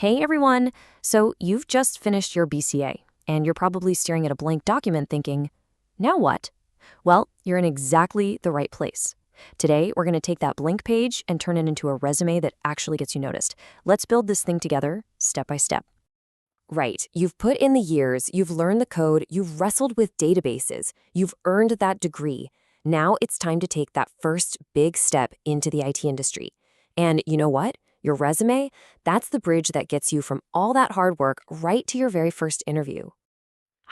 Hey everyone! So you've just finished your BCA, and you're probably staring at a blank document thinking, now what? Well, you're in exactly the right place. Today, we're going to take that blank page and turn it into a resume that actually gets you noticed. Let's build this thing together, step by step. Right, you've put in the years, you've learned the code, you've wrestled with databases, you've earned that degree. Now it's time to take that first big step into the IT industry. And you know what? Your resume, that's the bridge that gets you from all that hard work right to your very first interview.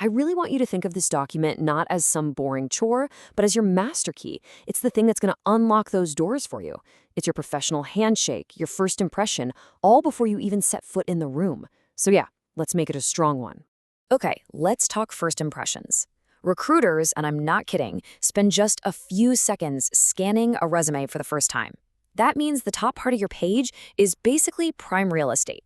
I really want you to think of this document not as some boring chore, but as your master key. It's the thing that's going to unlock those doors for you. It's your professional handshake, your first impression, all before you even set foot in the room. So yeah, let's make it a strong one. Okay, let's talk first impressions. Recruiters, and I'm not kidding, spend just a few seconds scanning a resume for the first time. That means the top part of your page is basically prime real estate.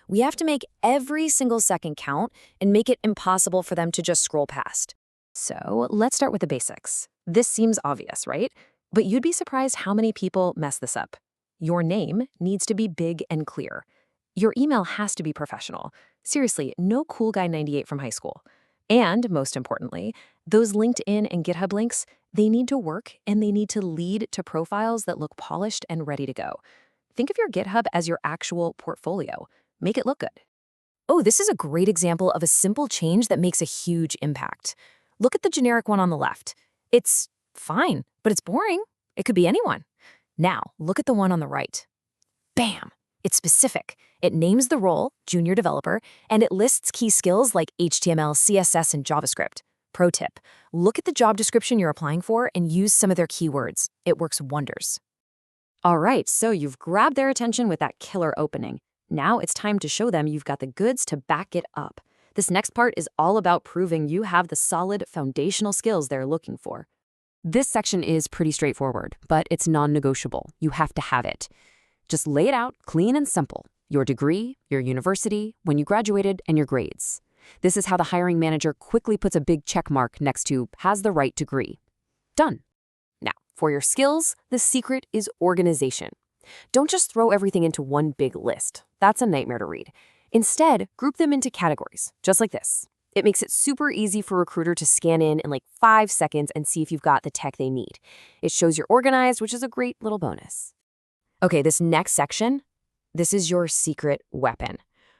We have to make every single second count and make it impossible for them to just scroll past. So let's start with the basics. This seems obvious, right? But you'd be surprised how many people mess this up. Your name needs to be big and clear. Your email has to be professional. Seriously, no cool guy 98 from high school. And most importantly, those LinkedIn and GitHub links, they need to work and they need to lead to profiles that look polished and ready to go. Think of your GitHub as your actual portfolio. Make it look good. Oh, this is a great example of a simple change that makes a huge impact. Look at the generic one on the left. It's fine, but it's boring. It could be anyone. Now, look at the one on the right. Bam! It's specific. It names the role, junior developer, and it lists key skills like HTML, CSS, and JavaScript. Pro tip, look at the job description you're applying for and use some of their keywords. It works wonders. All right, so you've grabbed their attention with that killer opening. Now it's time to show them you've got the goods to back it up. This next part is all about proving you have the solid foundational skills they're looking for. This section is pretty straightforward, but it's non-negotiable. You have to have it. Just lay it out clean and simple. Your degree, your university, when you graduated, and your grades. This is how the hiring manager quickly puts a big check mark next to has the right degree. Done. Now, for your skills, the secret is organization. Don't just throw everything into one big list. That's a nightmare to read. Instead, group them into categories, just like this. It makes it super easy for a recruiter to scan in like 5 seconds and see if you've got the tech they need. It shows you're organized, which is a great little bonus. Okay, this next section, this is your secret weapon.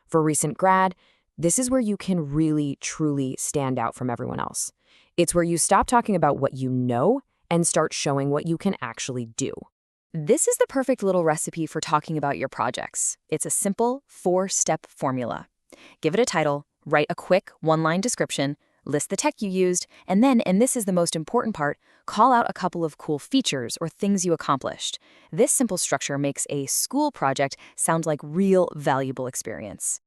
For recent grad, this is where you can really, truly stand out from everyone else. It's where you stop talking about what you know and start showing what you can actually do. This is the perfect little recipe for talking about your projects. It's a simple 4-step formula. Give it a title, write a quick 1-line description, list the tech you used, and then, and this is the most important part, call out a couple of cool features or things you accomplished. This simple structure makes a school project sound like real valuable experience.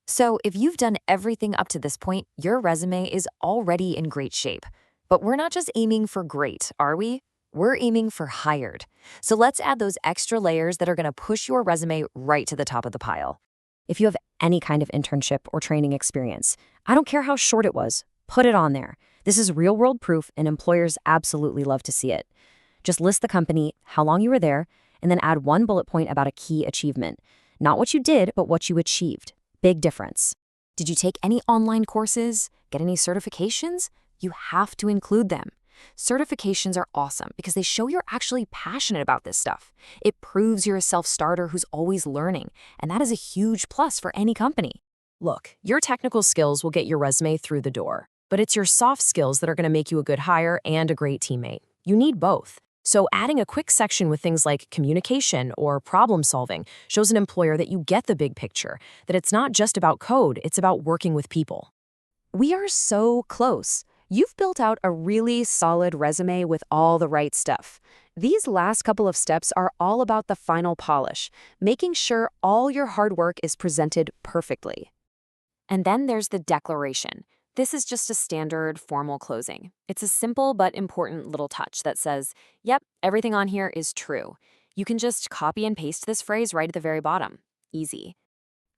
So if you've done everything up to this point, your resume is already in great shape. But we're not just aiming for great, are we? We're aiming for hired. So let's add those extra layers that are going to push your resume right to the top of the pile. If you have any kind of internship or training experience, I don't care how short it was, put it on there. This is real-world proof, and employers absolutely love to see it. Just list the company, how long you were there, and then add 1 bullet point about a key achievement. Not what you did, but what you achieved. Big difference. Did you take any online courses? Get any certifications? You have to include them. Certifications are awesome because they show you're actually passionate about this stuff. It proves you're a self-starter who's always learning, and that is a huge plus for any company. Look, your technical skills will get your resume through the door, but it's your soft skills that are going to make you a good hire and a great teammate. You need both. So adding a quick section with things like communication or problem solving shows an employer that you get the big picture, that it's not just about code, it's about working with people. We are so close. You've built out a really solid resume with all the right stuff. These last couple of steps are all about the final polish, making sure all your hard work is presented perfectly. And then there's the declaration. This is just a standard formal closing. It's a simple but important little touch that says, yep, everything on here is true. You can just copy and paste this phrase right at the very bottom. Easy.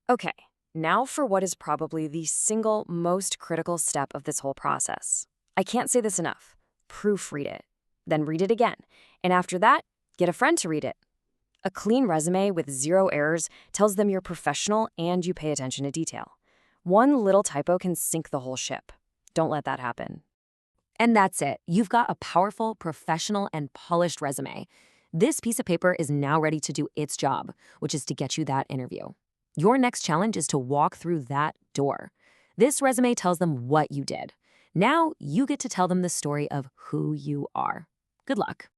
Okay, now for what is probably the single most critical step of this whole process. I can't say this enough. Proofread it. Then read it again. And after that, get a friend to read it. A clean resume with zero errors tells them you're professional and you pay attention to detail. One little typo can sink the whole ship. Don't let that happen. And that's it. You've got a powerful, professional, and polished resume. This piece of paper is now ready to do its job, which is to get you that interview. Your next challenge is to walk through that door. This resume tells them what you did. Now you get to tell them the story of who you are. Good luck.